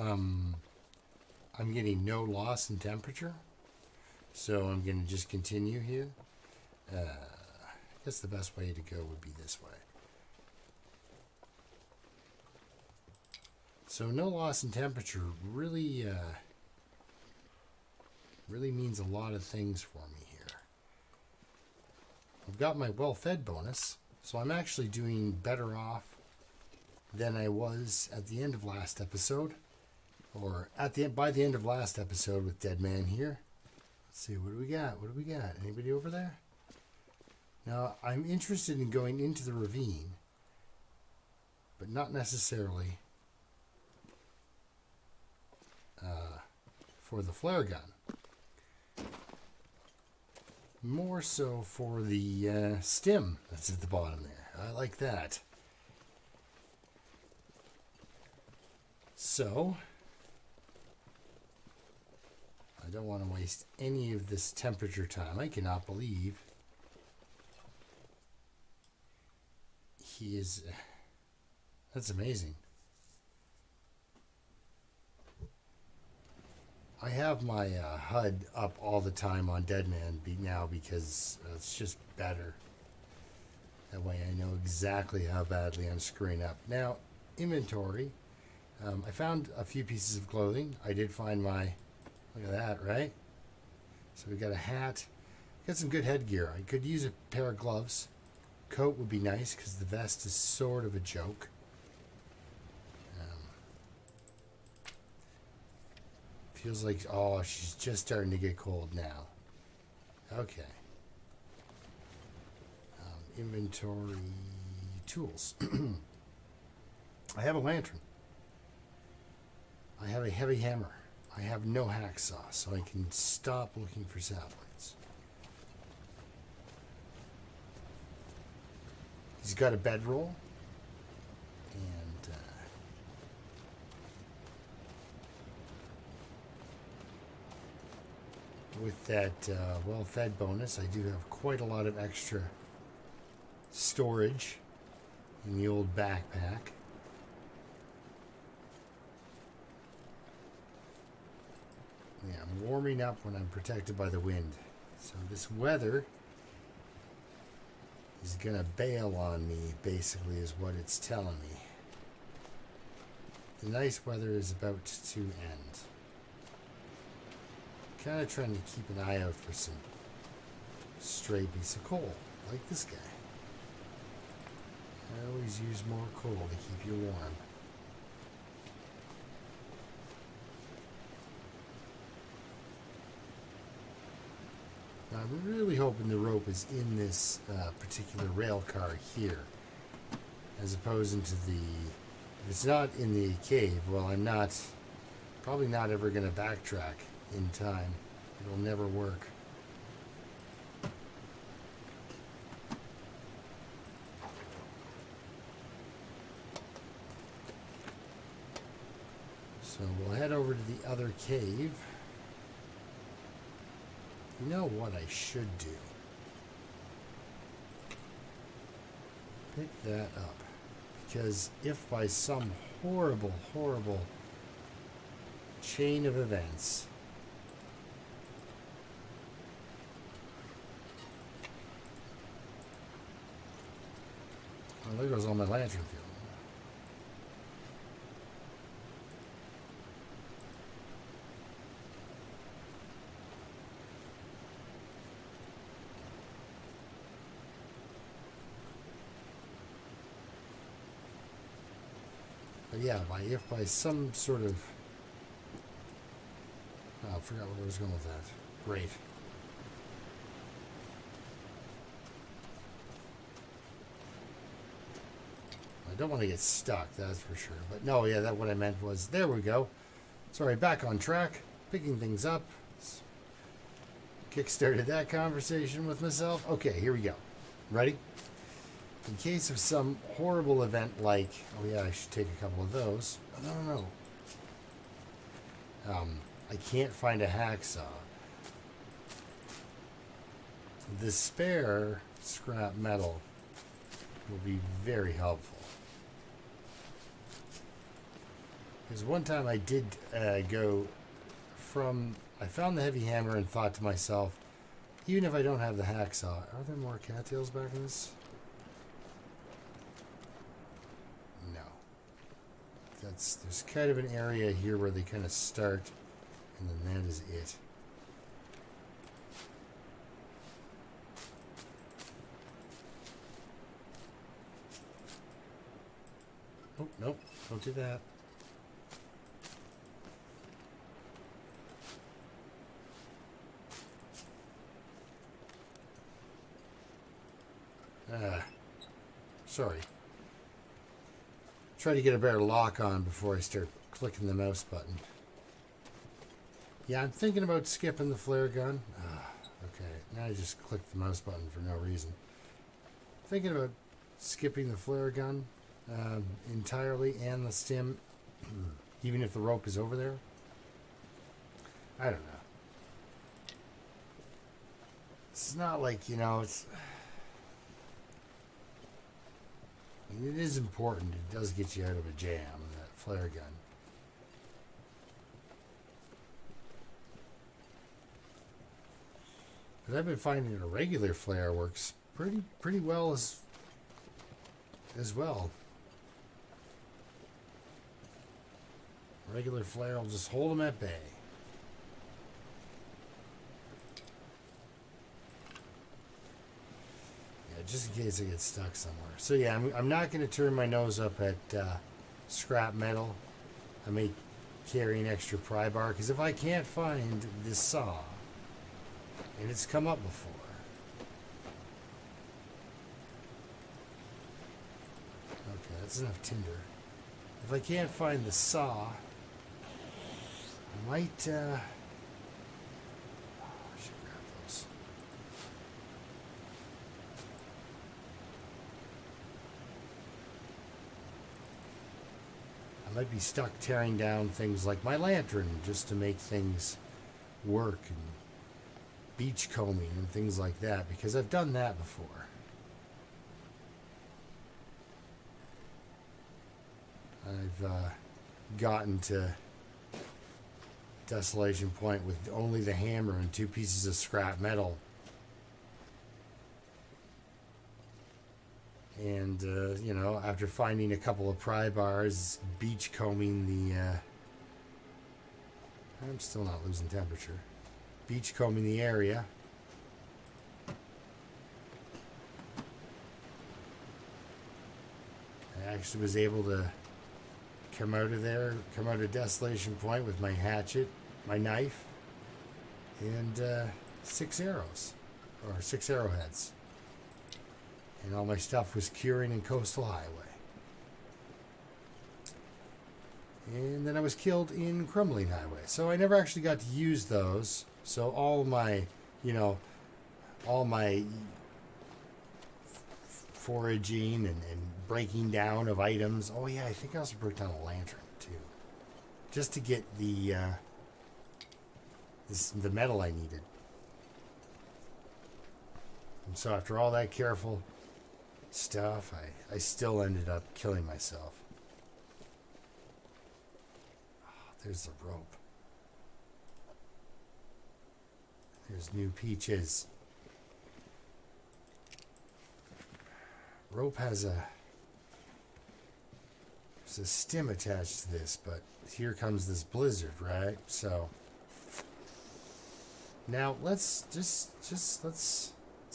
I'm getting no loss in temperature, so I'm going to just continue here. I guess the best way to go would be this way. So no loss in temperature really means a lot of things for me here. I've got my well-fed bonus, so I'm actually doing better off than I was at the end of last episode, or by the end of last episode with Dead Man here. Let's see, what do we got? What do we got? Anybody over there? Now, I'm interested in going into the ravine, but not necessarily for the flare gun. More so for the stim that's at the bottom there. I like that. So, I don't want to waste any of this temperature time. I cannot believe he is... That's amazing. I have my HUD up all the time on Deadman now because it's just better. That way I know exactly how badly I'm screwing up. Now, inventory. I found a few pieces of clothing. I did find my... Look at that, right? So we got a hat. Got some good headgear. I could use a pair of gloves. Coat would be nice because the vest is sort of a joke. Feels like, oh, she's just starting to get cold now. Okay. Inventory tools. I have a lantern. I have a heavy hammer. I have no hacksaw, so I can stop looking for saplings. He's got a bedroll. And with that well-fed bonus, I do have quite a lot of extra storage in the old backpack. Yeah, I'm warming up when I'm protected by the wind. So this weather is gonna bail on me, basically, is what it's telling me. The nice weather is about to end. Kind of trying to keep an eye out for some stray piece of coal, like this guy. I always use more coal to keep you warm. I'm really hoping the rope is in this particular rail car here, as opposed to the... If it's not in the cave, well, I'm probably not ever going to backtrack in time. It'll never work. So we'll head over to the other cave. You know what I should do? Pick that up. Because if by some horrible, horrible chain of events well, there goes all my lantern fuel. But yeah, if by some sort of... Oh, I forgot where I was going with that. Great. I don't want to get stuck, that's for sure. But no, yeah, what I meant was... There we go. Sorry, back on track. Picking things up. Kickstarted that conversation with myself. Okay, here we go. Ready? In case of some horrible event like... Oh yeah, I should take a couple of those. Oh, no. I can't find a hacksaw. The spare scrap metal will be very helpful. Because one time I did go from. I found the heavy hammer and thought to myself, even if I don't have the hacksaw, are there more cattails back in this? No. There's kind of an area here where they kind of start, and then that is it. Oh, nope, don't do that. Sorry. Try to get a better lock on before I start clicking the mouse button. Yeah, I'm thinking about skipping the flare gun. Okay, now I just clicked the mouse button for no reason. Thinking about skipping the flare gun entirely and the stim, even if the rope is over there. I don't know. It's not like, it's... It is important. It does get you out of a jam, that flare gun. But I've been finding a regular flare works pretty well as well. Regular flare will just hold them at bay. Just in case I get stuck somewhere. So yeah, I'm not going to turn my nose up at scrap metal. I may carry an extra pry bar, because if I can't find this saw, and it's come up before. Okay, that's enough tinder. If I can't find the saw, I might... I might be stuck tearing down things like my lantern just to make things work, and beach combing and things like that, because I've done that before. I've gotten to Desolation Point with only the hammer and 2 pieces of scrap metal. And, after finding a couple of pry bars, beach combing the, I'm still not losing temperature. Beach combing the area. I actually was able to come out of Desolation Point with my hatchet, my knife, and 6 arrows, or 6 arrowheads. And all my stuff was curing in Coastal Highway. And then I was killed in Crumbling Highway. So I never actually got to use those. So all my foraging and breaking down of items. Oh yeah, I think I also broke down a lantern too. Just to get the metal I needed. And so after all that careful stuff, I still ended up killing myself. Oh, there's the rope. There's new peaches. Rope has there's a stem attached to this, but here comes this blizzard, right? So now let's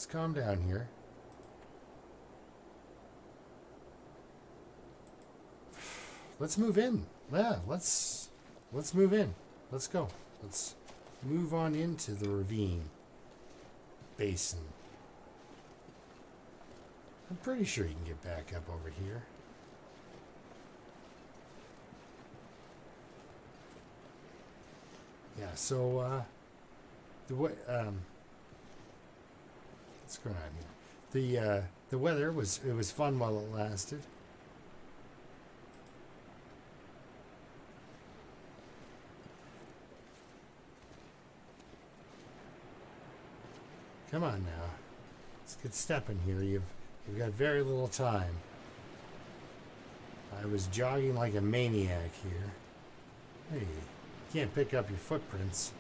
calm down here. Let's move in. Yeah, let's move in. Let's go. Let's move on into the ravine basin. I'm pretty sure you can get back up over here. Yeah, so what's going on here? The weather was fun while it lasted. Come on now. Let's get stepping here. You've got very little time. I was jogging like a maniac here. Hey, you can't pick up your footprints.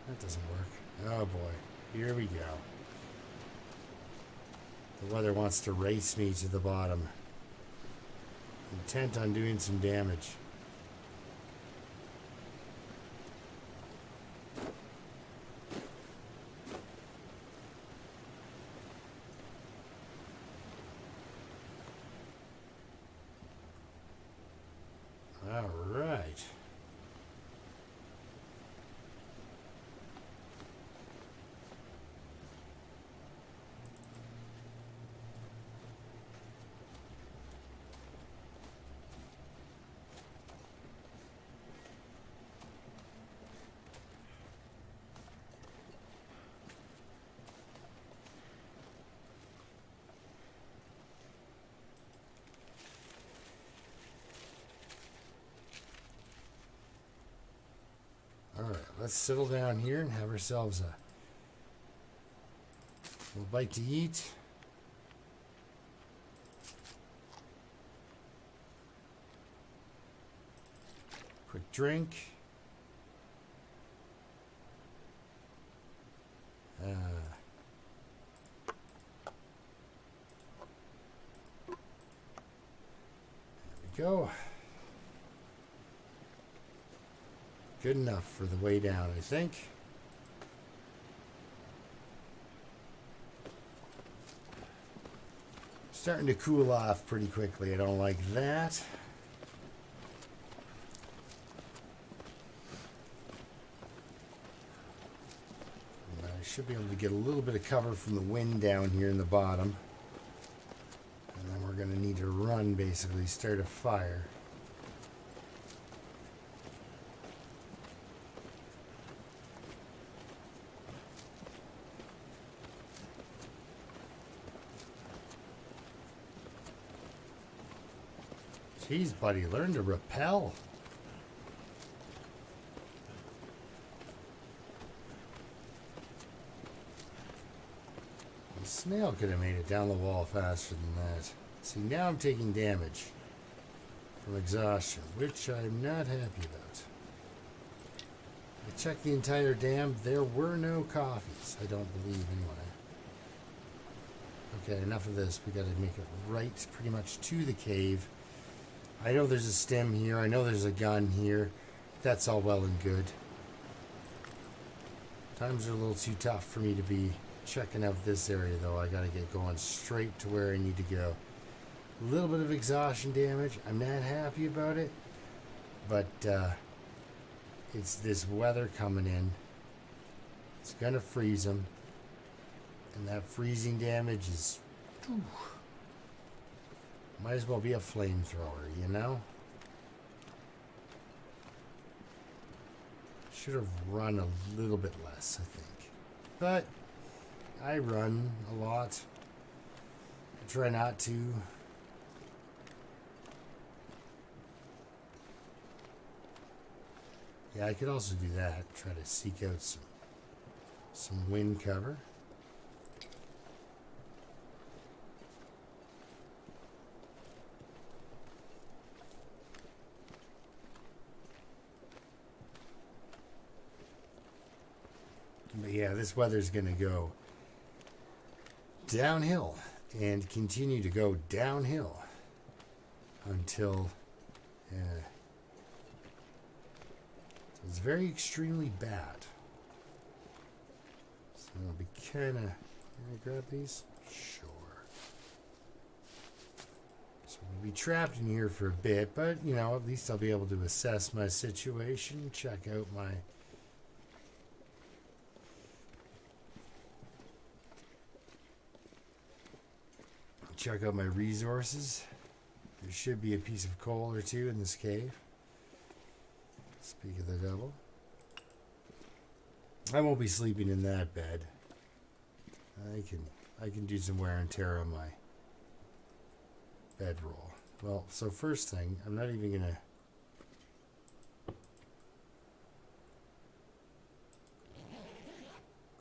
That doesn't work. Oh boy, here we go. The weather wants to race me to the bottom. Intent on doing some damage. All right. All right, let's settle down here and have ourselves a little bite to eat. Quick drink. There we go. Good enough for the way down, I think. Starting to cool off pretty quickly. I don't like that. I should be able to get a little bit of cover from the wind down here in the bottom. And then we're going to need to run, basically, start a fire. Jeez, buddy, learn to rappel. The snail could have made it down the wall faster than that. See, now I'm taking damage from exhaustion, which I'm not happy about. I checked the entire dam. There were no coffees. I don't believe, anyway. Okay, enough of this. We got to make it right pretty much to the cave. I know there's a stem here. I know there's a gun here. That's all well and good. Times are a little too tough for me to be checking out this area, though. I got to get going straight to where I need to go. A little bit of exhaustion damage. I'm not happy about it. But it's this weather coming in. It's going to freeze them. And that freezing damage is... Whew, might as well be a flamethrower, you know? Should have run a little bit less, I think. But I run a lot. I try not to. Yeah, I could also do that. Try to seek out some wind cover. But yeah, this weather's going to go downhill and continue to go downhill until it's very extremely bad. So I'll be kind of... Can I grab these? Sure. So we'll be trapped in here for a bit, but, you know, at least I'll be able to assess my situation, check out my... Check out my resources. There should be a piece of coal or two in this cave. Speak of the devil. I won't be sleeping in that bed. I can do some wear and tear on my bedroll. Well, so first thing, I'm not even gonna... I'm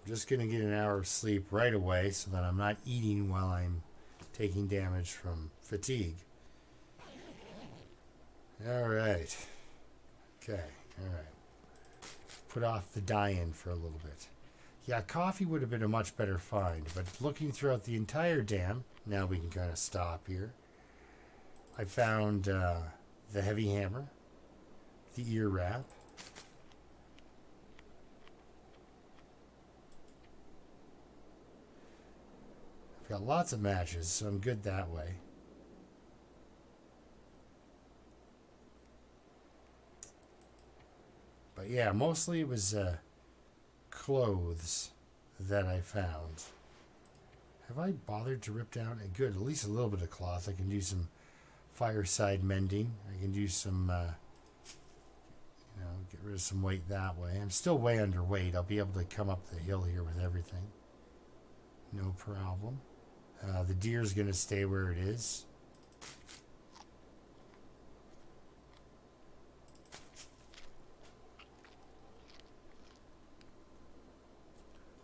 just gonna get an hour of sleep right away so that I'm not eating while I'm taking damage from fatigue. All right. Okay. All right. Put off the die-in for a little bit. Yeah, coffee would have been a much better find, but looking throughout the entire dam, now we can kind of stop here. I found the heavy hammer, the ear wrap, I've got lots of matches, so I'm good that way. But yeah, mostly it was clothes that I found. Have I bothered to rip down? Good, at least a little bit of cloth. I can do some fireside mending. I can do some, get rid of some weight that way. I'm still way underweight. I'll be able to come up the hill here with everything. No problem. The deer's going to stay where it is.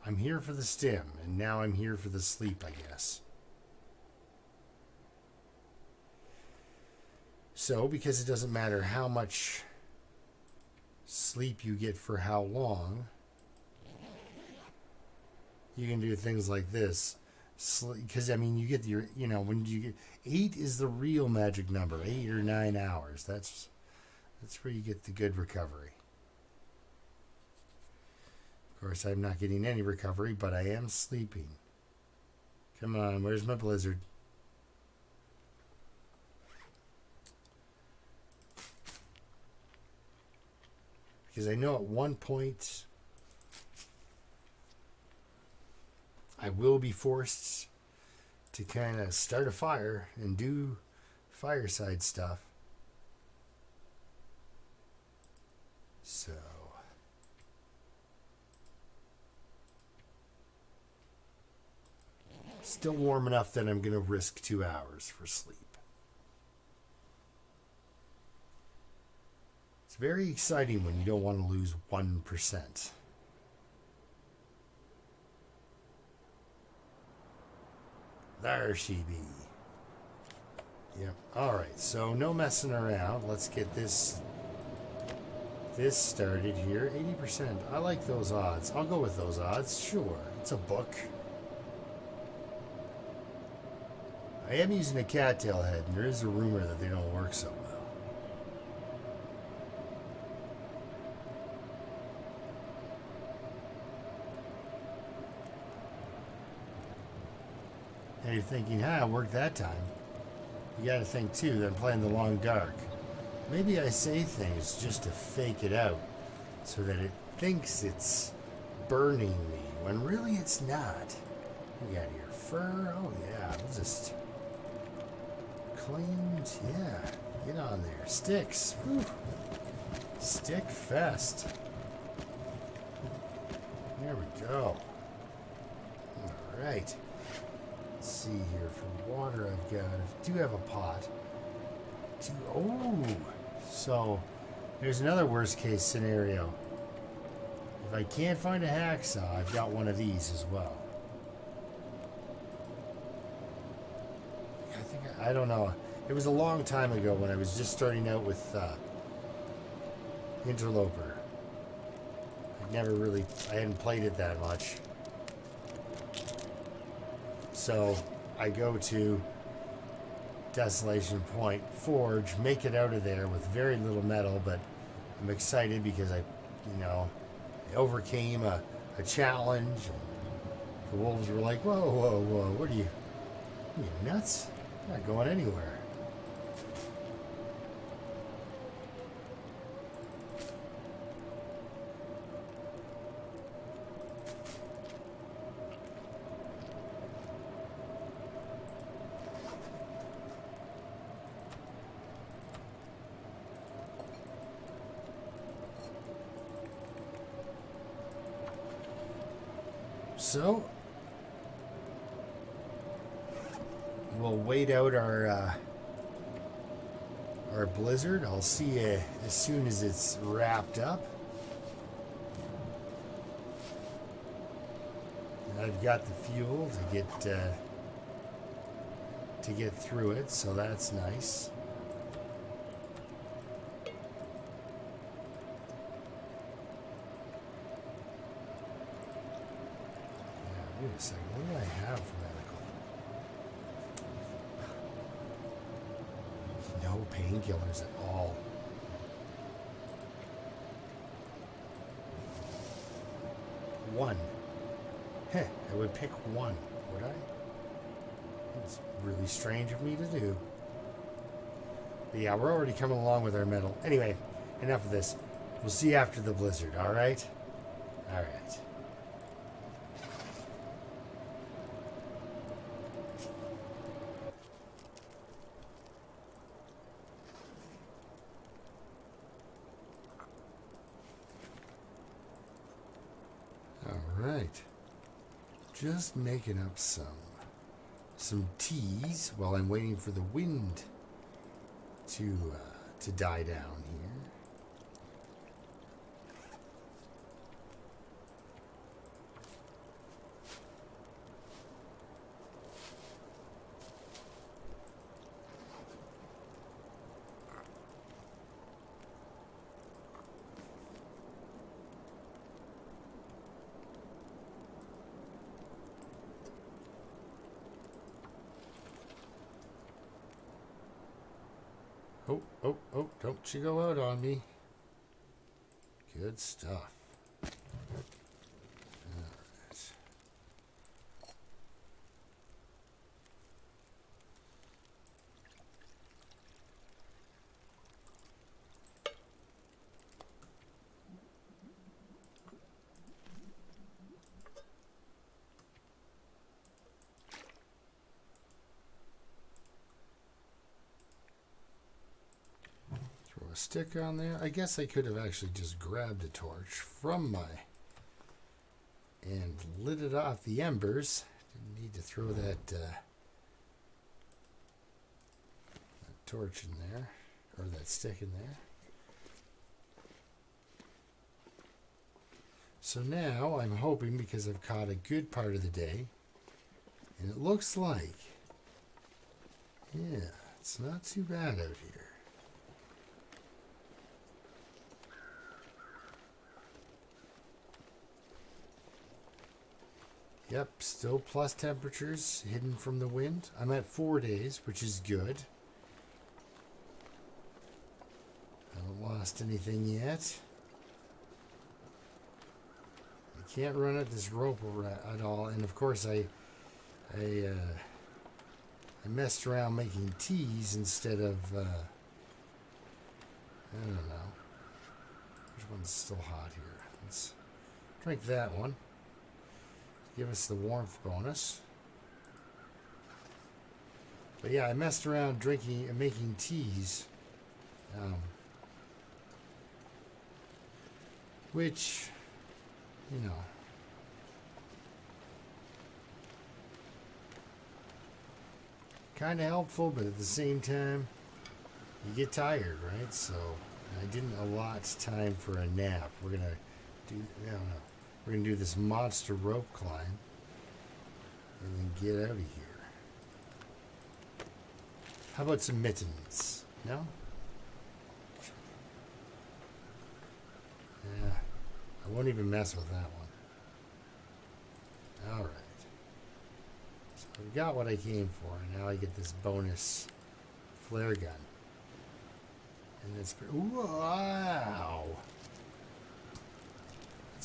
I'm here for the stim, and now I'm here for the sleep, I guess. So, because it doesn't matter how much sleep you get for how long, you can do things like this. Because, I mean, you get your, when you get 8 is the real magic number, 8 or 9 hours. That's where you get the good recovery. Of course, I'm not getting any recovery, but I am sleeping. Come on, where's my blizzard? Because I know at one point I will be forced to kind of start a fire and do fireside stuff. So still warm enough that I'm going to risk 2 hours for sleep. It's very exciting when you don't want to lose 1%. There she be. Yep. Alright, so no messing around. Let's get this started here. 80%. I like those odds. I'll go with those odds. Sure. It's a book. I am using a cattail head, and there is a rumor that they don't work so well. And you're thinking, it worked that time. You gotta think, too, that I'm playing the long dark. Maybe I say things just to fake it out, so that it thinks it's burning me, when really it's not. You got your fur. Oh, yeah. We'll just claimed, yeah. Get on there. Sticks. Whew. Stick fest. There we go. All right. Let's see here. For water, I do have a pot. So there's another worst case scenario. If I can't find a hacksaw, I've got one of these as well. I don't know. It was a long time ago when I was just starting out with Interloper. I hadn't played it that much. So I go to Desolation Point, forge, make it out of there with very little metal, but I'm excited because I overcame a challenge. The wolves were like, whoa, what are you nuts? You're not going anywhere. So we'll wait out our blizzard. I'll see you as soon as it's wrapped up. And I've got the fuel to get through it, so that's nice. no painkillers at all. One. Heh, I would pick one, would I? It's really strange of me to do. But yeah, we're already coming along with our medal. Anyway, enough of this. We'll see you after the blizzard, alright? Alright. Alright. Just making up some teas while I'm waiting for the wind to die down here. Oh, don't you go out on me. Good stuff. Alright. A stick on there. I guess I could have actually just grabbed a torch from my and lit it off the embers. Didn't need to throw that torch in there, or that stick in there. So now I'm hoping, because I've caught a good part of the day, and it looks like, yeah, it's not too bad out here. Yep, still plus temperatures hidden from the wind. I'm at 4 days, which is good. Haven't lost anything yet. I can't run at this rope at all, and of course I messed around making teas instead of I don't know. Which one's still hot here? Let's drink that one. Give us the warmth bonus. But yeah, I messed around drinking and making teas, which, you know, kind of helpful, but at the same time, you get tired, right? So I didn't allot time for a nap. We're gonna do, I don't know. We're going to do this monster rope climb and then get out of here. How about some mittens? No? Yeah. I won't even mess with that one. Alright. So we got what I came for. And now I get this bonus flare gun. And it's... Wow!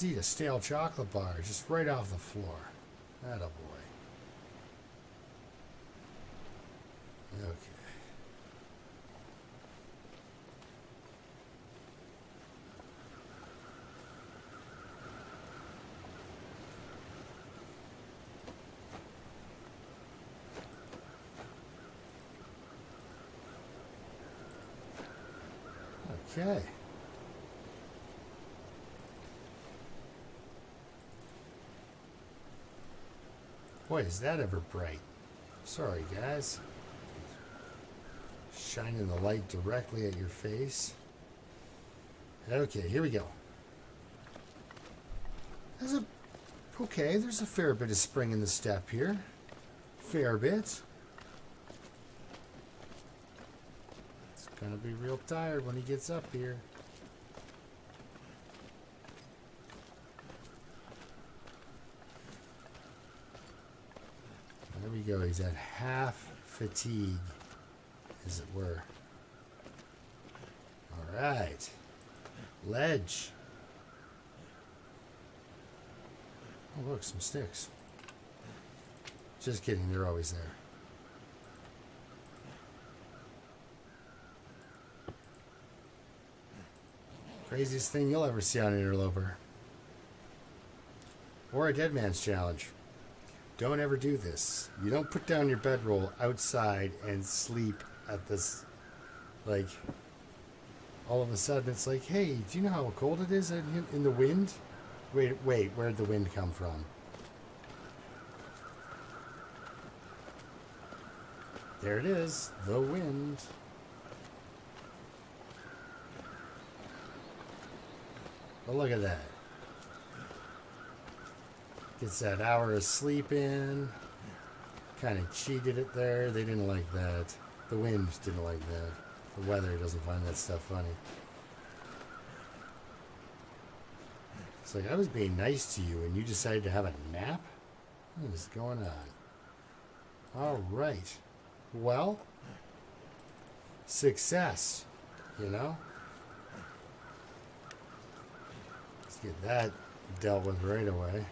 Let's eat a stale chocolate bar just right off the floor. Attaboy. Okay. Okay. Boy, is that ever bright. Sorry, guys. Shining the light directly at your face. Okay, here we go. There's a fair bit of spring in the step here. Fair bit. It's gonna be real tired when he gets up here. There we go. He's at half fatigue, as it were. Alright. Ledge. Oh, look, some sticks. Just kidding, they're always there. Craziest thing you'll ever see on an interloper. Or a dead man's challenge. Don't ever do this. You don't put down your bedroll outside and sleep at this, like, all of a sudden it's like, hey, do you know how cold it is in the wind? Wait, where'd the wind come from? There it is, the wind. Well, look at that. Gets that hour of sleep in. Kind of cheated it there. They didn't like that. The wind didn't like that. The weather doesn't find that stuff funny. It's like, I was being nice to you and you decided to have a nap? What is going on? All right. Well, success, you know? Let's get that dealt with right away.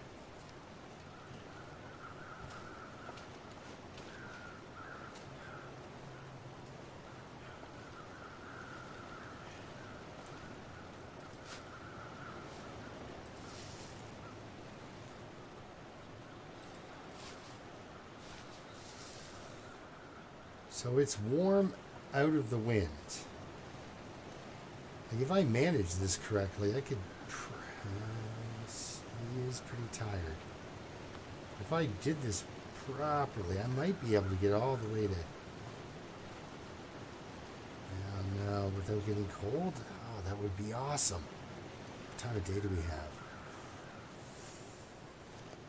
So it's warm out of the wind. Like if I manage this correctly, I could... He is pretty tired. If I did this properly, I might be able to get all the way to... No, without getting cold? Oh, that would be awesome. What time of day do we have?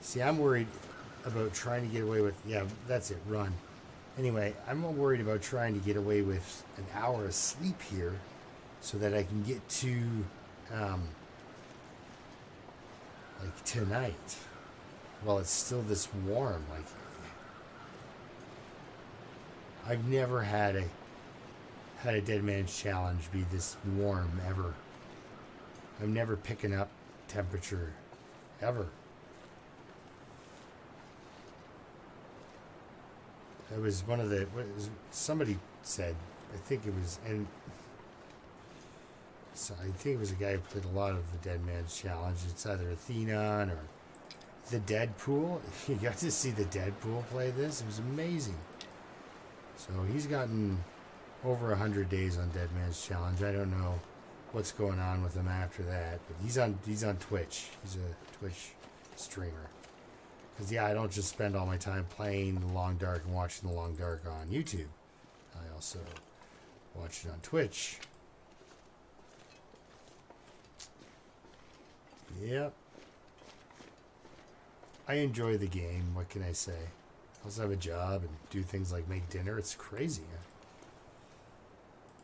See, I'm worried about trying to get away with... Yeah, that's it, run. Anyway, I'm more worried about trying to get away with an hour of sleep here so that I can get to, like, tonight while it's still this warm. Like, I've never had a Dead Man's Challenge be this warm, ever. I'm never picking up temperature, ever. It was one of the, somebody said, I think it was, and so I think it was a guy who played a lot of the Dead Man's Challenge. It's either Athenon or the Deadpool. If you got to see the Deadpool play this, it was amazing. So he's gotten over 100 days on Dead Man's Challenge. I don't know what's going on with him after that, but he's on Twitch. He's a Twitch streamer. Because, yeah, I don't just spend all my time playing The Long Dark and watching The Long Dark on YouTube. I also watch it on Twitch. Yep. I enjoy the game. What can I say? I also have a job and do things like make dinner. It's crazy.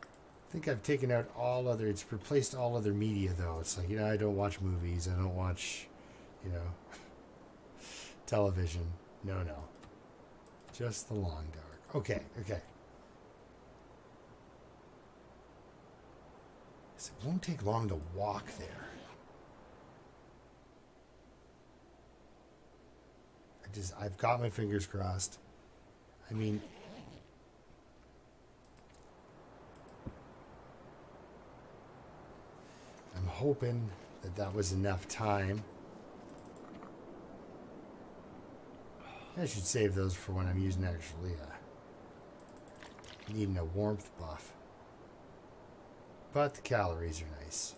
I think I've taken out all other... It's replaced all other media, though. It's like, I don't watch movies. I don't watch, television. No. Just The Long Dark. Okay. So it won't take long to walk there. I've got my fingers crossed. I mean... I'm hoping that was enough time. I should save those for when I'm using actually needing a warmth buff. But the calories are nice.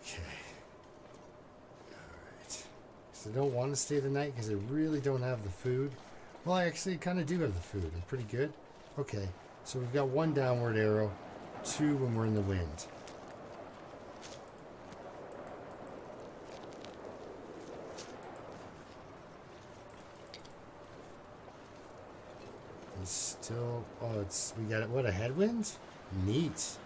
Okay. Alright. So I don't want to stay the night because I really don't have the food. Well, I actually kind of do have the food. I'm pretty good. Okay. So we've got one downward arrow, 2 when we're in the wind. It's still, we got it, what, a headwind? Neat.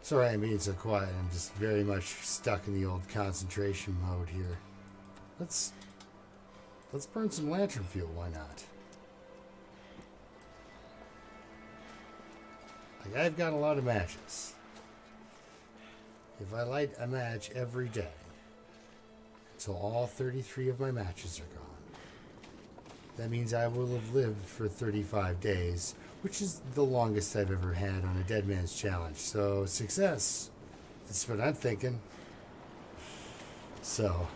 Sorry I'm being so quiet. I'm just very much stuck in the old concentration mode here. Let's burn some lantern fuel, why not? Like, I've got a lot of matches. If I light a match every day until all 33 of my matches are gone, that means I will have lived for 35 days, which is the longest I've ever had on a Dead Man's Challenge. So, success. That's what I'm thinking. So,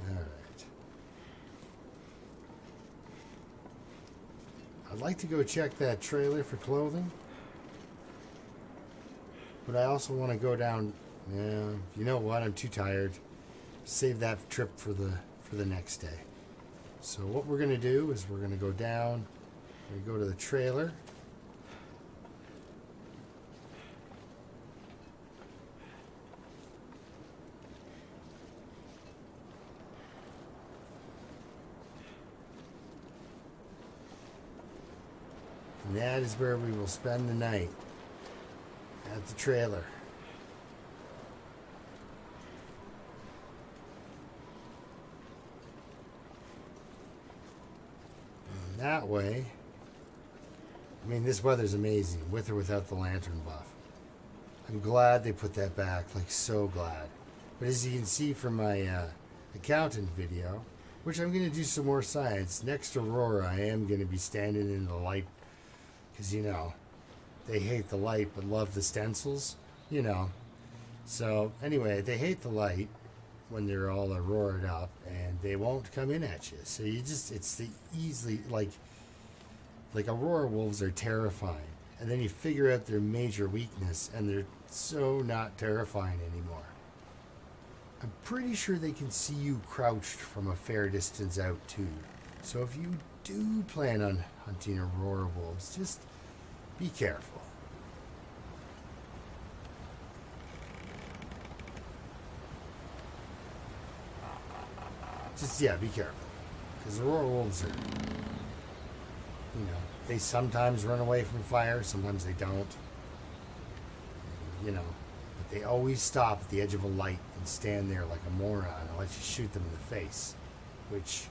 alright. I'd like to go check that trailer for clothing. But I also want to go down. Yeah, you know what? I'm too tired. Save that trip for the next day. So what we're gonna do is we're gonna go down. We're gonna go to the trailer. And that is where we will spend the night. At the trailer. And that way, I mean, this weather's amazing, with or without the lantern buff. I'm glad they put that back, like so glad. But as you can see from my accountant video, which I'm going to do some more science, next Aurora I am going to be standing in the light, because you know, they hate the light but love the stencils, you know. So anyway, they hate the light when they're all auroraed up, and they won't come in at you. So you just, it's the easily, like aurora wolves are terrifying. And then you figure out their major weakness, and they're so not terrifying anymore. I'm pretty sure they can see you crouched from a fair distance out too. So if you do plan on hunting aurora wolves, just be careful. Just, yeah, be careful. Because aurora wolves are, you know, they sometimes run away from fire, sometimes they don't. You know, but they always stop at the edge of a light and stand there like a moron and let you shoot them in the face. Which,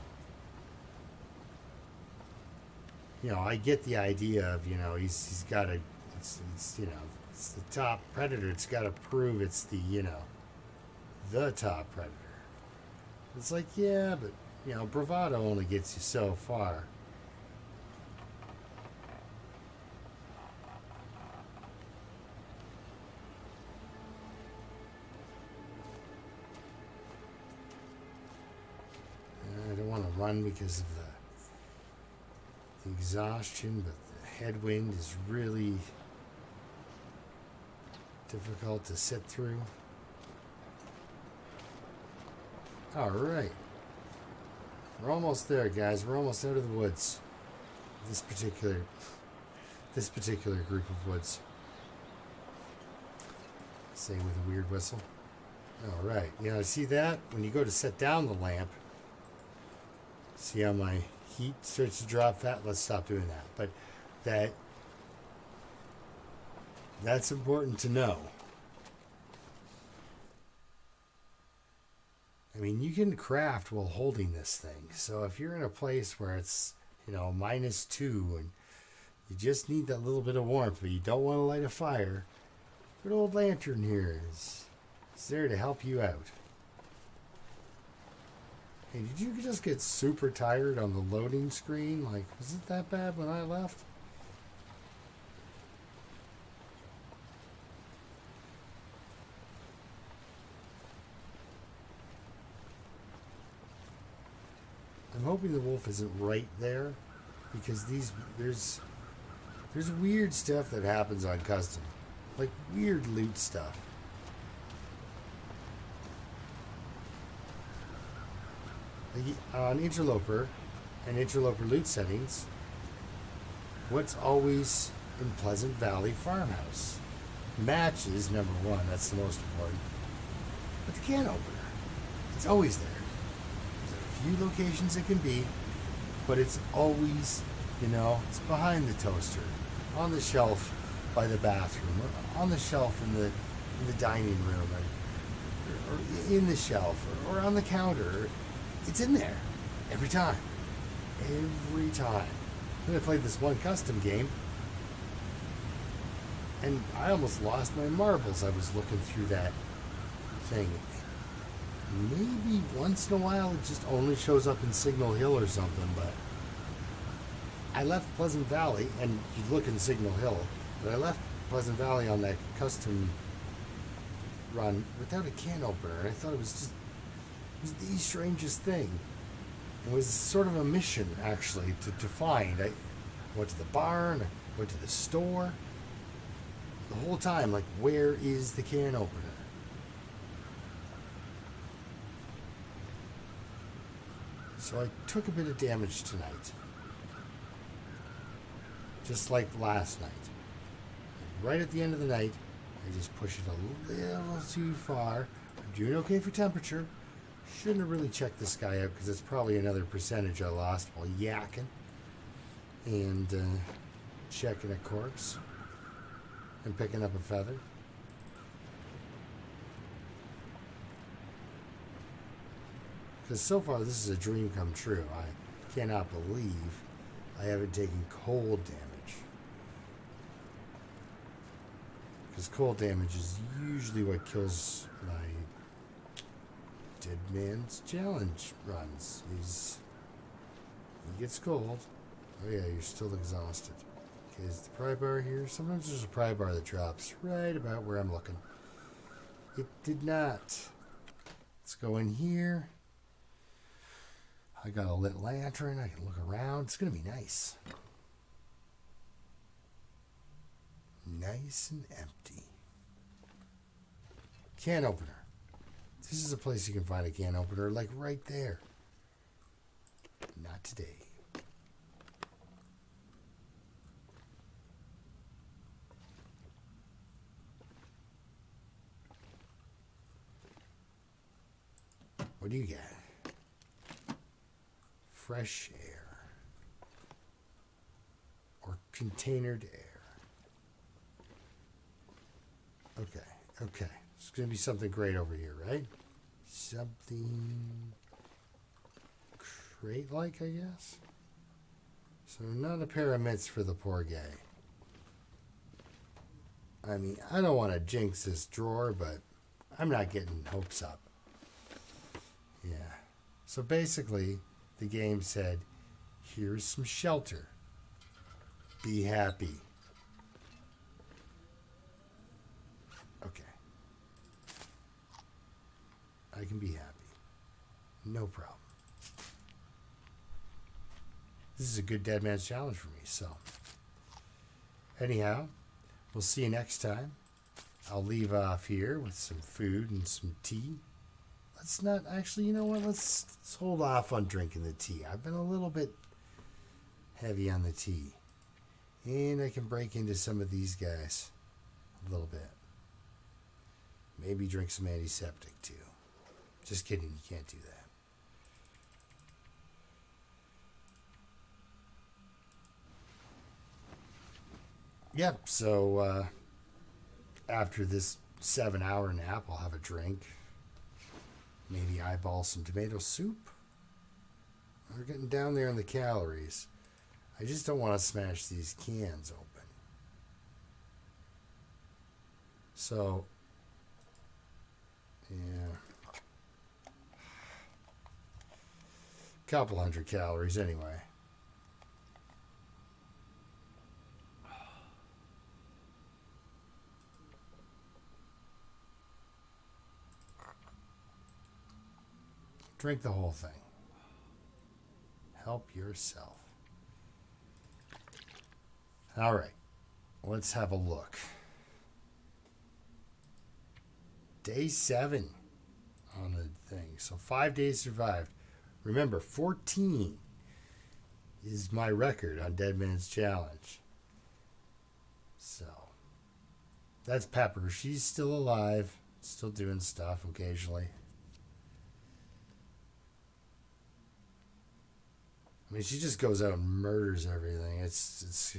you know, I get the idea of, you know, he's got to, it's you know, it's the top predator. It's got to prove it's the, you know, the top predator. It's like, yeah, but, you know, bravado only gets you so far. I don't want to run because of the exhaustion, but the headwind is really difficult to sit through. All right, we're almost there, guys. We're almost out of the woods. This particular group of woods. Say with a weird whistle. All right, you know, see that when you go to set down the lamp. See how my heat starts to drop? That, let's stop doing that. But that's important to know. I mean, you can craft while holding this thing. So if you're in a place where it's, you know, -2 and you just need that little bit of warmth, but you don't want to light a fire, good old lantern here is there to help you out. Hey, did you just get super tired on the loading screen? Like, was it that bad when I left? I'm hoping the wolf isn't right there, because there's weird stuff that happens on custom, like weird loot stuff. Like on Interloper and Interloper loot settings, what's always in Pleasant Valley Farmhouse? Matches, number one, that's the most important. But the can opener, it's always there. Few locations it can be, but it's always, you know, it's behind the toaster, on the shelf, by the bathroom, or on the shelf in the dining room, or in the shelf, or on the counter. It's in there every time. Every time. Then I played this one custom game, and I almost lost my marbles. I was looking through that thing. Maybe once in a while it just only shows up in Signal Hill or something, but I left Pleasant Valley, and you look in Signal Hill, but I left Pleasant Valley on that custom run without a can opener. And I thought it was the strangest thing. It was sort of a mission, actually, to find. I went to the barn, I went to the store. The whole time, like, where is the can opener? So I took a bit of damage tonight. Just like last night. Right at the end of the night, I just pushed it a little too far. I'm doing okay for temperature. Shouldn't have really checked this guy out because it's probably another percentage I lost while yakking and checking a corpse and picking up a feather. Because so far this is a dream come true. I cannot believe I haven't taken cold damage. Because cold damage is usually what kills my Dead Man's Challenge runs. He gets cold. Oh yeah, you're still exhausted. Okay, is the pry bar here? Sometimes there's a pry bar that drops right about where I'm looking. It did not. Let's go in here. I got a lit lantern. I can look around. It's going to be nice. Nice and empty. Can opener. This is a place you can find a can opener, like right there. Not today. What do you got? Fresh air. Or containered air. Okay. It's going to be something great over here, right? Something crate-like, I guess? So not a pair of mitts for the poor guy. I mean, I don't want to jinx this drawer, but I'm not getting hopes up. Yeah. So basically, the game said, here's some shelter. Be happy. Okay. I can be happy. No problem. This is a good Dead Man's Challenge for me, so. Anyhow, we'll see you next time. I'll leave off here with some food and some tea. Let's not, actually, you know what? Let's hold off on drinking the tea. I've been a little bit heavy on the tea. And I can break into some of these guys a little bit. Maybe drink some antiseptic too. Just kidding, you can't do that. Yep, so after this 7-hour nap, I'll have a drink. Maybe eyeball some tomato soup. We're getting down there in the calories. I just don't want to smash these cans open. So, yeah. Couple hundred calories anyway. Drink the whole thing. Help yourself. All right. Let's have a look. Day 7 on the thing. So 5 days survived. Remember, 14 is my record on Dead Man's Challenge. So that's Pepper. She's still alive. Still doing stuff occasionally. I mean, she just goes out and murders everything. It's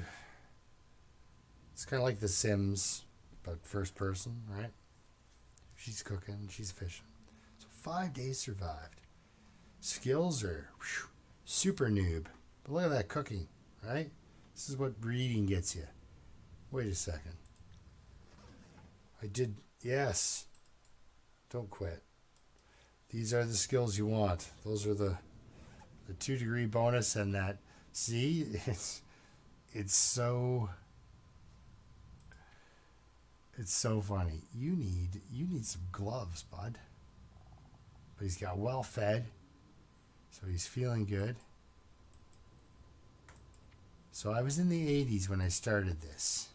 kind Kind of like The Sims, but first person, right? She's cooking, she's fishing. So 5 days survived. Skills are super noob. But look at that cooking, right? This is what breeding gets you. Wait a second. I did, yes. Don't quit. These are the skills you want. Those are the 2-degree bonus and that. See, it's so funny. You need some gloves, bud. But he's got well fed, so he's feeling good. So I was in the 80s when I started this.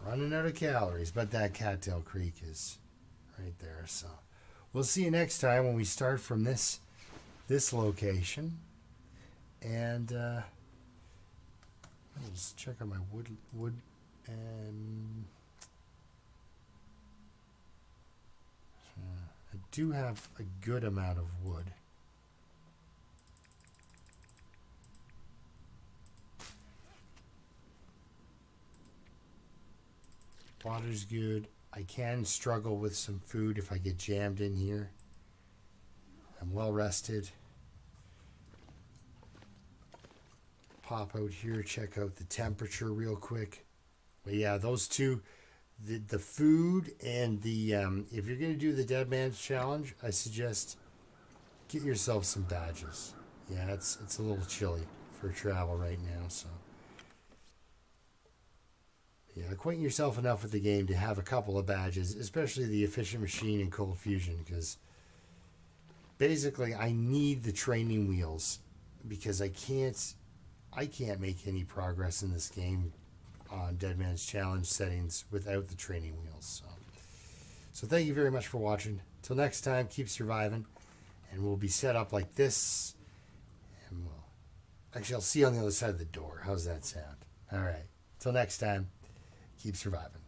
Running out of calories, but that Cattail Creek is right there. So we'll see you next time when we start from this location. And let's check on my wood and I do have a good amount of wood. Water's good. I can struggle with some food if I get jammed in here. I'm well rested. Pop out here, check out the temperature real quick. But yeah, those two, the food and the, if you're going to do the Dead Man's Challenge, I suggest get yourself some badges. Yeah, it's a little chilly for travel right now, so. Yeah, acquaint yourself enough with the game to have a couple of badges, especially the Efficient Machine and Cold Fusion, because basically I need the training wheels because I can't make any progress in this game on Dead Man's Challenge settings without the training wheels. So thank you very much for watching. Till next time, keep surviving, and we'll be set up like this. And actually, I'll see you on the other side of the door. How's that sound? All right. Till next time. Keep surviving.